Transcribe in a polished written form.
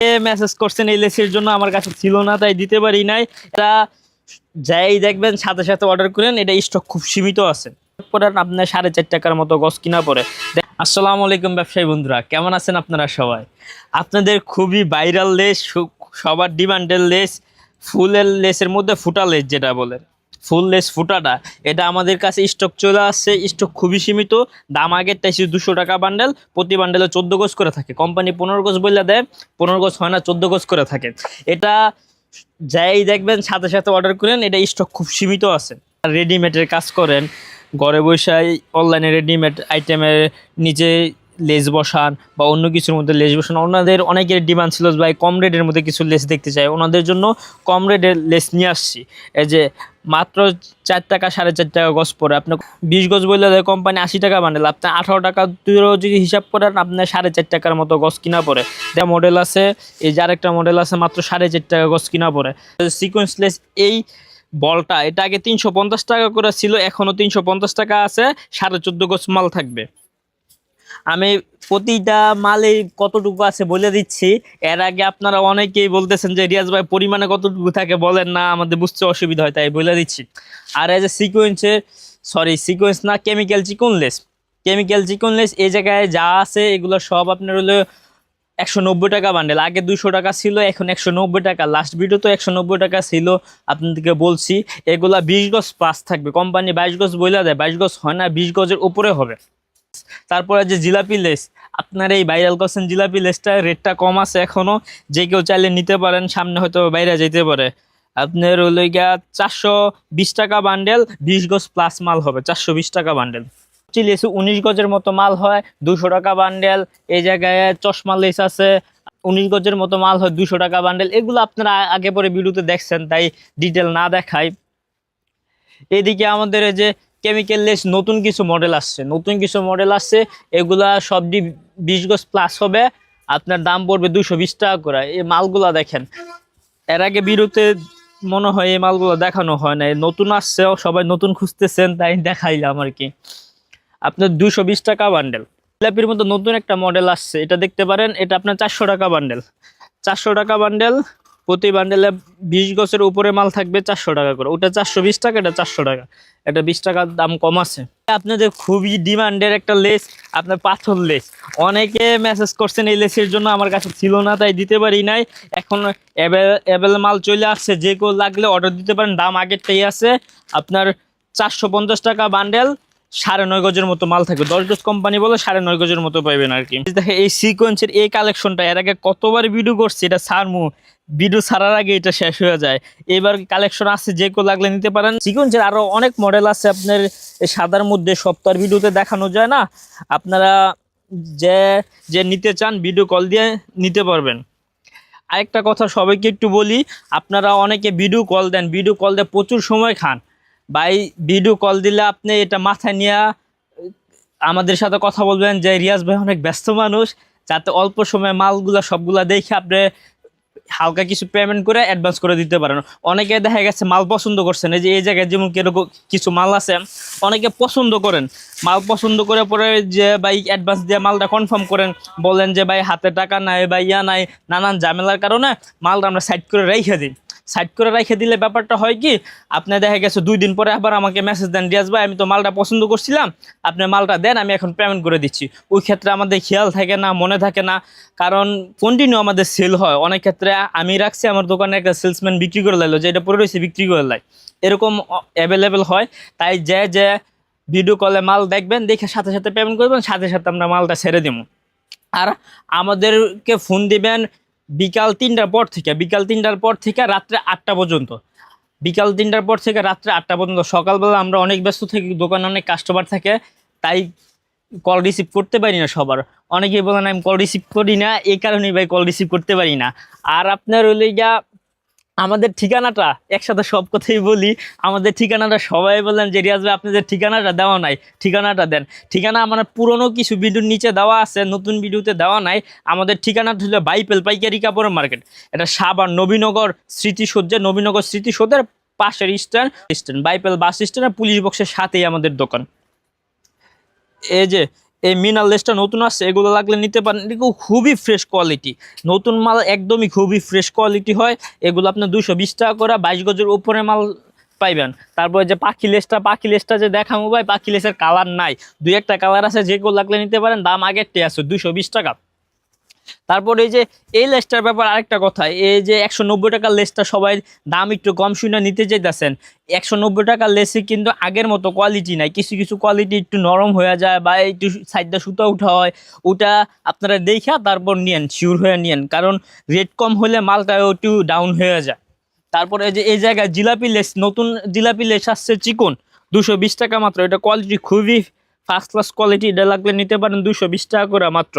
Message করছেন এই লেসের জন্য, আমার কাছে ছিল না তাই দিতে পারি নাই। এটা যাই দেখবেন সাথে সাথে অর্ডার করেন, এটা স্টক খুব সীমিত আছে। পরে আপনার 4.5 টাকার মতো গজ কিনা পড়ে। আসসালামু আলাইকুম ব্যবসায়ী বন্ধুরা, কেমন আছেন আপনারা সবাই? আপনাদের খুবই ভাইরাল লেস, সবার ডিমান্ডের লেস, ফুলের লেসের মধ্যে ফুটা লেস যেটা বলে, ফুল লেস ফুটাটা, এটা আমাদের কাছে স্টক চলে আসছে। স্টক খুবই সীমিত, দাম আগের টাইছে 200 টাকা বান্ডেল, প্রতি বান্ডেলে 14 গজ করে থাকে। কোম্পানি 15 গজ বলে দেয়, 15 গজ হয় না, 14 গজ করে থাকে। এটা যাই দেখবেন সাথে সাথে অর্ডার করেন, এটা স্টক খুব সীমিত আছে। রেডিমেডের কাজ করেন, ঘরে বসে অনলাইনে রেডিমেড আইটেমের নিচে লেস বসান বা অন্য কিছুর মধ্যে লেস বসান, ওনাদের অনেকের ডিমান্ড ছিল ভাই কম রেটের মধ্যে কিছু লেস দেখতে চাই, ওনাদের জন্য কম রেটের লেস নিয়ে আসছি। এই যে মাত্র 4 টাকা 4.5 টাকা গজ পড়ে, আপনার 20 গজ বললে দেয় কোম্পানি 80 টাকা বান্ডেল, আপনি 18 টাকা যদি হিসাব করেন আপনার 4.5 টাকার মতো গজ কিনা পড়ে। এটা মডেল আছে, এই যে আরেকটা মডেল আছে মাত্র 4.5 টাকা গজ কিনা পড়ে। সিকোয়েন্স লেস এই বলটা, এটা আগে 350 টাকা করে ছিল, এখনো 350 টাকা আছে, 14.5 গজ মাল থাকবে। আমি প্রতিটা মালে কতটুকু আছে বলে দিচ্ছি। এর আগে আপনারা অনেকেই বলতেছেন যে রিয়াজ ভাই পরিমাণে কতটুকু থাকে বলেন না, আমাদের বুঝতে অসুবিধা হয়, তাই বলে দিচ্ছি। আর এই যে সিকোয়েন্স না, কেমিক্যাল চিকনলেস এই জায়গায় যা আছে এগুলো সব আপনার হলো 190 টাকা বান্ডেল। আগে 200 টাকা ছিল, এখন 190 টাকা। লাস্ট ভিডিও তো 190 টাকা ছিল, আপনাদেরকে বলছি। এগুলা 20 গজ প্লাস থাকবে, কোম্পানি 22 গজ বইলা দেয়, 22 গজ হয় না, 20 গজের উপরে হবে। তারপরে যে জিলাপি লেস, আপনার এই ভাইরাল করছেন জিলাপি লেসটা, রেটটা কম আছে এখনো, যে কেউ চাইলে নিতে পারেন, সামনে হয়তো বাইরে যেতে পারে। আপনার হলো গিয়া 420 টাকা বান্ডেল, 20 গজ প্লাস মাল হবে, 420 টাকা বান্ডেল। লেসে 19 গজের মতো মাল হয়, 200 টাকা বান্ডেল। এই জায়গায় চশমা লেস আছে, 19 গজের মতো মাল হয়, 200 টাকা বান্ডেল। এগুলো আপনারা আগে পরে ভিডিওতে দেখছেন, তাই ডিটেল না দেখাই। এদিকে আমাদের এই যে কেমিক্যাল লেস নতুন কিছু মডেল আসছে, এগুলা সবটি 20 গজ প্লাস হবে, আপনার দাম পড়বে 220 টাকা করে। এই মালগুলা দেখেন, এর আগে ভিডিওতে মনে হয় এই মালগুলো দেখানো হয় না, নতুন আসছে, সবাই নতুন খুঁজতেছেন তাই দেখাইলাম আর কি। আপনার 220 টাকা বান্ডেল। জিলাপির মতো নতুন একটা মডেল আসছে, এটা দেখতে পারেন, এটা আপনার 400 টাকা বান্ডেল। 400 টাকা বান্ডেল, প্রতি বান্ডেলে 20 গজের উপরে মাল থাকবে 400 টাকা করে। ওটা 420 টাকা, এটা 400 টাকা, এটা 20 টাকার দাম কম আছে। আপনাদের খুবই ডিমান্ডের একটা লেস, আপনার পাথর লেস, অনেকে মেসেজ করছেন এই লেসের জন্য, আমার কাছে ছিল না তাই দিতে পারি নাই। এখন অ্যাভেলেবল মাল চলে আসছে, যে কেউ লাগলে অর্ডার দিতে পারেন। দাম আগেরটাই আছে, আপনার 450 টাকা বান্ডেল, 9.5 গজের মতো মাল থাকবে। 10 গজ কোম্পানি বলে 9.5 গজের মতো পাইবেন আর কি। দেখে এই সিকোয়েন্সের এই কালেকশনটা এর আগে কতবার ভিডিও করছি, এটা সারমু, ভিডিও ছাড়ার আগে এটা শেষ হয়ে যায়। এবার কালেকশন আছে, যে কেউ লাগলে নিতে পারেন। সিকোয়েন্সের আরো অনেক মডেল আছে, আপনার সাদার মধ্যে, সপ্তাহের ভিডিওতে দেখানো যায় না। আপনারা যে যে নিতে চান ভিডিও কল দিয়ে নিতে পারবেন। আরেকটা কথা সবাইকে একটু বলি, আপনারা অনেকে ভিডিও কল দেন, ভিডিও কল দিয়ে প্রচুর সময় খান ভাই। ভিডিও কল দিলে আপনি এটা মাথায় নিয়ে আমাদের সাথে কথা বলবেন যে রিয়াজ ভাই অনেক ব্যস্ত মানুষ, যাতে অল্প সময় মালগুলা সবগুলা দেখে আপনি হালকা কিছু পেমেন্ট করে অ্যাডভান্স করে দিতে পারেন। অনেকে দেখা গেছে মাল পছন্দ করছেন, এই যে এই জায়গায় যেমন কিরকম কিছু মাল আছে, অনেকে পছন্দ করেন, মাল পছন্দ করে পরে যে ভাই অ্যাডভান্স দিয়ে মালটা কনফার্ম করেন, বলেন যে ভাই হাতে টাকা নাই বা ইয়া নাই, নানান ঝামেলার কারণে মালটা আমরা সাইড করে রেখে দিই। সাইড করে রেখে দিলে ব্যাপারটা হয় কি, আপনি দেখা গেছে 2 দিন পরে আবার আমাকে মেসেজ দেন, রিয়াজ ভাই আমি তো মালটা পছন্দ করছিলাম, আপনি মালটা দেন, আমি এখন পেমেন্ট করে দিচ্ছি। ওই ক্ষেত্রে আমাদের খেয়াল থাকে না, মনে থাকে না, কারণ কন্টিনিউ আমাদের সেল হয়। অনেক ক্ষেত্রে আমি রাখছি, আমার দোকানে একটা সেলসম্যান বিক্রি করে লাইলো, যে এটা পরে রয়েছে বিক্রি করে লাই, এরকম অ্যাভেলেবেল হয়। তাই যে ভিডিও কলে মাল দেখবেন, দেখে সাথে সাথে পেমেন্ট করবেন, সাথে সাথে আমরা মালটা ছেড়ে দেবো। আর আমাদেরকে ফোন দিবেন বিকাল 3টার পর থেকে রাত্রে 8টা পর্যন্ত। বিকাল 3টার পর থেকে রাত্রে 8টা পর্যন্ত। সকালবেলা আমরা অনেক ব্যস্ত থাকি, দোকানে অনেক কাস্টমার থাকে, তাই কল রিসিভ করতে পারি না সবার। অনেকেই বলেন আমি কল রিসিভ করি না, এই কারণেই ভাই কল রিসিভ করতে পারি না। আর আপনার হইলে গিয়া আমাদের ঠিকানাটা, একসাথে সব কথাই বলি, আমাদের ঠিকানাটা সবাই বললেন যে রিয়াজ ভাই আপনাদের ঠিকানাটা দেওয়া নাই, ঠিকানাটা দেন। ঠিকানা আমার পুরনো কিছু ভিডিওর নিচে দেওয়া আছে, নতুন ভিডিওতে দেওয়া নাই। আমাদের ঠিকানাটা হলো বাইপেল পাইকারি কাপড়ের মার্কেট, এটা সাভার নবীনগর স্মৃতিসৌধের পাশের স্ট্যান্ড বাইপেল বাস স্ট্যান্ড পুলিশ বক্সের সাথেই আমাদের দোকান। এই যে এই মিনার লেসটা নতুন আসছে, এগুলো লাগলে নিতে পারেন। এগুলো খুবই ফ্রেশ কোয়ালিটি, নতুন মাল একদমই খুবই ফ্রেশ কোয়ালিটি হয়। এগুলো আপনার 220 টাকা করে, 22 গজের উপরে মাল পাইবেন। তারপরে যে পাখি লেসটা যে দেখাবো ভাই, পাখি লেসের কালার নাই, দুই একটা কালার আছে, যেগুলো লাগলে নিতে পারেন। দাম আগের টে আছে 220 টাকা। তারপরে এই যে এই লেসটার ব্যাপার আরেকটা কথা, এই যে 190 টাকার লেসটা সবাই দাম একটু কম শুনে নিতে চাইতেছেন। 190 টাকার লেসে কিন্তু আগের মতো কোয়ালিটি নাই, কিছু কিছু কোয়ালিটি একটু নরম হয়ে যায় বা একটু সাইডটা সুতা উঠা হয়। ওটা আপনারা দেখা তারপর নিয়েন, শিওর হয়ে নিয়েন, কারণ রেট কম হলে মালটা একটু ডাউন হয়ে যায়। তারপরে এই যে এই জায়গায় জিলাপি লেস, নতুন জিলাপি লেস আসছে চিকন, 220 টাকা মাত্র। এটা কোয়ালিটি খুবই ফার্স্ট ক্লাস কোয়ালিটি, এটা লাগলে নিতে পারেন 220 টাকা করে মাত্র।